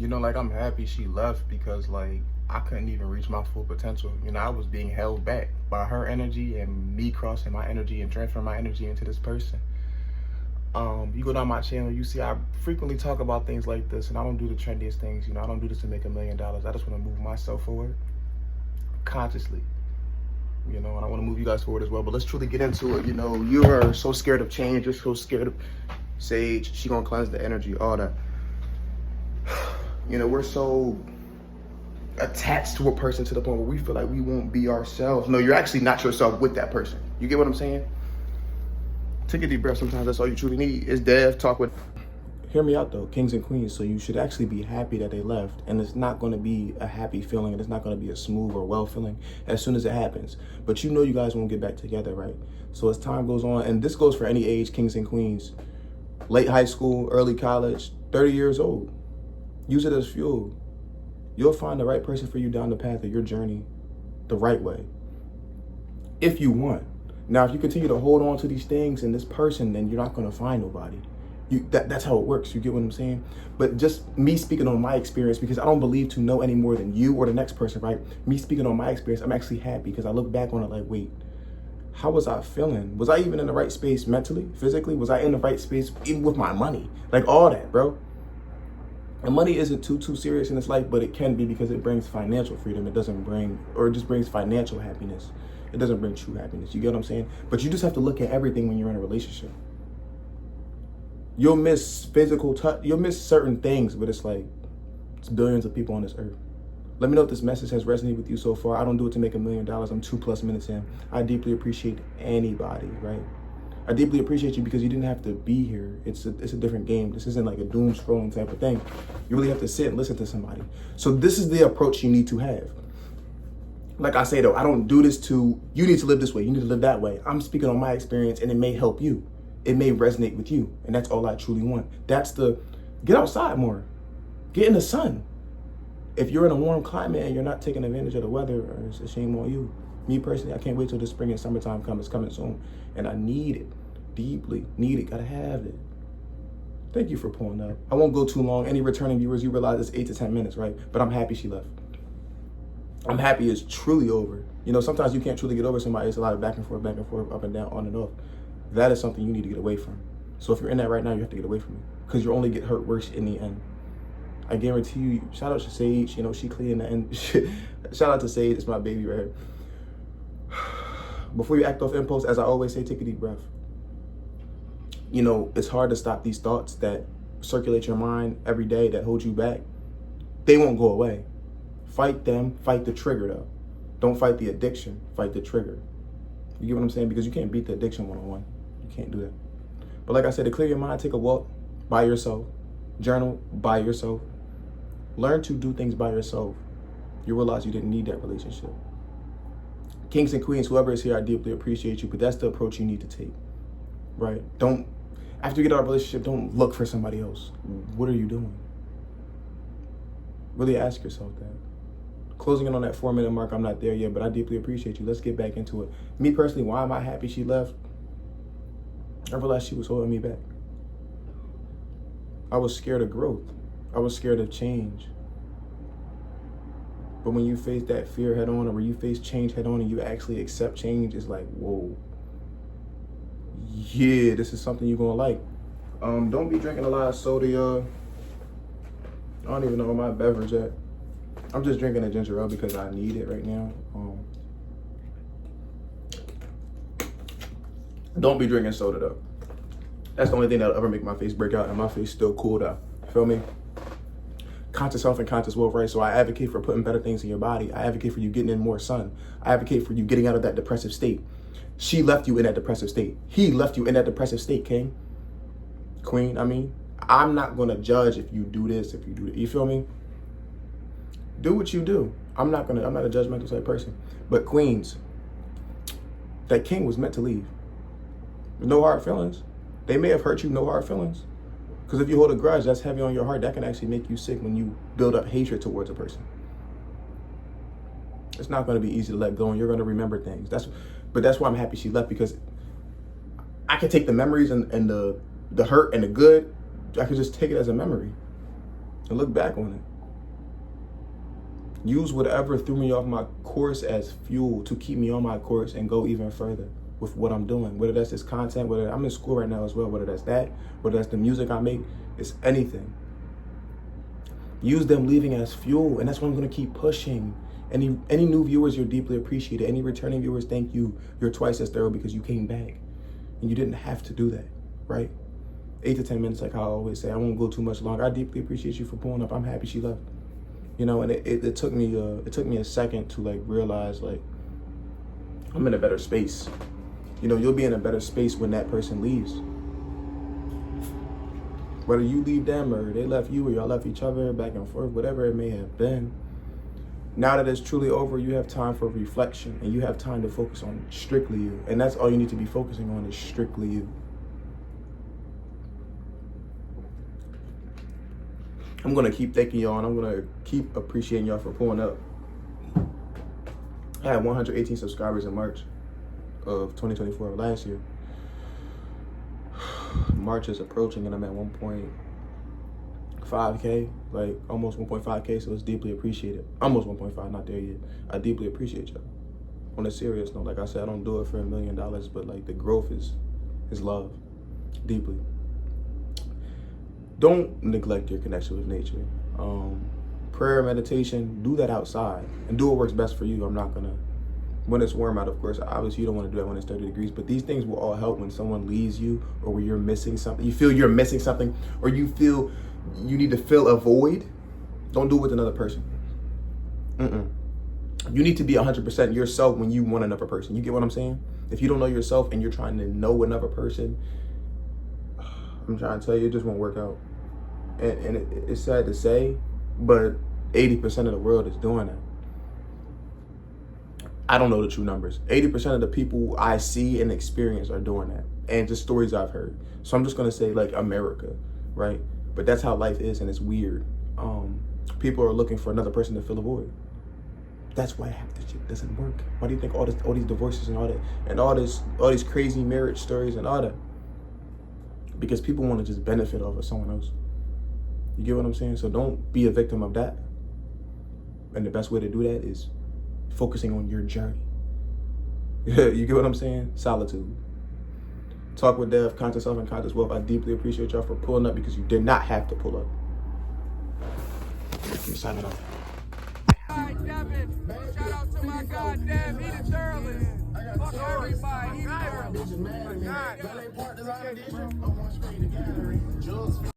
Like, I'm happy she left because, like, I couldn't even reach my full potential. I was being held back by her energy and me crossing my energy and transferring my energy into this person. You go down my channel, you see I frequently talk about things like this, and I don't do the trendiest things. I don't do this to make $1 million. I just want to move myself forward consciously. And I want to move you guys forward as well. But let's truly get into it. You are so scared of change. You're so scared of Sage. She gonna cleanse the energy, all that. We're so attached to a person to the point where we feel like we won't be ourselves. No, you're actually not yourself with that person. You get what I'm saying? Take a deep breath. Sometimes that's all you truly need. Is Dev talk with. Hear me out though, kings and queens. So you should actually be happy that they left, and it's not going to be a happy feeling, and it's not going to be a smooth or well feeling as soon as it happens. But you guys won't get back together, right? So as time goes on, and this goes for any age, kings and queens, late high school, early college, 30 years old, use it as fuel. You'll find the right person for you down the path of your journey the right way, if you want. Now, if you continue to hold on to these things and this person, then you're not going to find nobody. That's how it works. You get what I'm saying? But just me speaking on my experience, because I don't believe to know any more than you or the next person, right? Me speaking on my experience, I'm actually happy because I look back on it like, wait, how was I feeling? Was I even in the right space mentally, physically? Was I in the right space even with my money? Like all that, bro. And money isn't too serious in this life, but it can be because it brings financial freedom. It doesn't bring, or it just brings financial happiness. It doesn't bring true happiness. You get what I'm saying? But you just have to look at everything when you're in a relationship. You'll miss physical touch. You'll miss certain things, but it's like, it's billions of people on this earth. Let me know if this message has resonated with you so far. I don't do it to make $1 million. I'm 2+ minutes in. I deeply appreciate anybody, right? I deeply appreciate you because you didn't have to be here. It's a different game. This isn't like a doom scrolling type of thing. You really have to sit and listen to somebody. So this is the approach you need to have. Like I say though, I don't do this to, you need to live this way, you need to live that way. I'm speaking on my experience and it may help you. It may resonate with you. And that's all I truly want. That's get outside more. Get in the sun. If you're in a warm climate and you're not taking advantage of the weather, it's a shame on you. Me personally, I can't wait till the spring and summertime comes. It's coming soon. And I need it. Deeply need it. Gotta have it. Thank you for pulling up. I won't go too long. Any returning viewers, you realize it's 8 to 10 minutes, right? But I'm happy she left. I'm happy it's truly over. Sometimes you can't truly get over somebody. It's a lot of back and forth, up and down, on and off. That is something you need to get away from. So if you're in that right now, you have to get away from it because you only get hurt worse in the end. I guarantee you, shout out to Sage, she clean in the end. Shout out to Sage, it's my baby right here. Before you act off impulse, as I always say, take a deep breath. It's hard to stop these thoughts that circulate your mind every day that hold you back. They won't go away. Fight them, fight the trigger though. Don't fight the addiction, fight the trigger. You get what I'm saying? Because you can't beat the addiction one-on-one. You can't do that. But like I said, to clear your mind, take a walk by yourself. Journal by yourself. Learn to do things by yourself. You realize you didn't need that relationship. Kings and queens, whoever is here, I deeply appreciate you, but that's the approach you need to take, right? After you get out of a relationship, don't look for somebody else. What are you doing? Really ask yourself that. Closing in on that 4-minute mark, I'm not there yet, but I deeply appreciate you. Let's get back into it. Me personally, why am I happy she left? I realized she was holding me back. I was scared of growth. I was scared of change. But when you face that fear head on, or when you face change head on and you actually accept change, it's like, whoa. Yeah, this is something you're gonna like. Don't be drinking a lot of soda, y'all. I don't even know where my beverage at. I'm just drinking a ginger ale because I need it right now. Don't be drinking soda though. That's the only thing that'll ever make my face break out, and my face still cool though. Feel me? Conscious health and conscious wealth, right? So I advocate for putting better things in your body. I advocate for you getting in more sun. I advocate for you getting out of that depressive state. She left you in that depressive state. He left you in that depressive state, king. Queen, I'm not gonna judge if you do this, if you do that. You feel me? Do what you do. I'm not a judgmental type person. But queens, that king was meant to leave. No hard feelings. They may have hurt you, no hard feelings. Because if you hold a grudge, that's heavy on your heart. That can actually make you sick when you build up hatred towards a person. It's not going to be easy to let go, and you're going to remember things. But that's why I'm happy she left, because I can take the memories and the hurt and the good. I could just take it as a memory and look back on it. Use whatever threw me off my course as fuel to keep me on my course and go even further with what I'm doing. Whether that's this content, whether I'm in school right now as well, whether that's that, whether that's the music I make, it's anything. Use them leaving as fuel, and that's what I'm gonna keep pushing. Any new viewers, you're deeply appreciated. Any returning viewers, thank you. You're twice as thorough because you came back. And you didn't have to do that, right? 8 to 10 minutes, like I always say. I won't go too much longer. I deeply appreciate you for pulling up. I'm happy she left. You know, and it took me a second to like realize like I'm in a better space. You know, you'll be in a better space when that person leaves. Whether you leave them or they left you or y'all left each other, back and forth, whatever it may have been. Now that it's truly over, you have time for reflection and you have time to focus on strictly you. And that's all you need to be focusing on is strictly you. I'm gonna keep thanking y'all and I'm gonna keep appreciating y'all for pulling up. I had 118 subscribers in March of 2024 last year. March is approaching and I'm at 1.5K, like almost 1.5K, so it's deeply appreciated. Almost 1.5, not there yet. I deeply appreciate y'all. On a serious note, like I said, I don't do it for $1 million, but like the growth is love, deeply. Don't neglect your connection with nature. Prayer, meditation, do that outside and do what works best for you. I'm not gonna, when it's warm out, of course, obviously you don't want to do that when it's 30 degrees, but these things will all help when someone leaves you or when you're missing something. You feel you're missing something or you feel you need to fill a void. Don't do it with another person. You need to be 100% yourself when you want another person. You get what I'm saying? If you don't know yourself and you're trying to know another person, I'm trying to tell you, it just won't work out. And it's sad to say, but 80% of the world is doing that. I don't know the true numbers. 80% of the people I see and experience are doing that. And just stories I've heard. So I'm just gonna say like America, right? But that's how life is and it's weird. People are looking for another person to fill a void. That's why half the shit doesn't work. Why do you think all these divorces and all that, and all these crazy marriage stories and all that? Because people want to just benefit off of someone else. You get what I'm saying? So don't be a victim of that. And the best way to do that is focusing on your journey. You get what I'm saying? Solitude. Talk with Dev, Conscious Self and Conscious Wealth. I deeply appreciate y'all for pulling up because you did not have to pull up. I'm signing off. Hi, Devin. Shout out to my goddamn, he the journalist. Fuck everybody, he the journalist.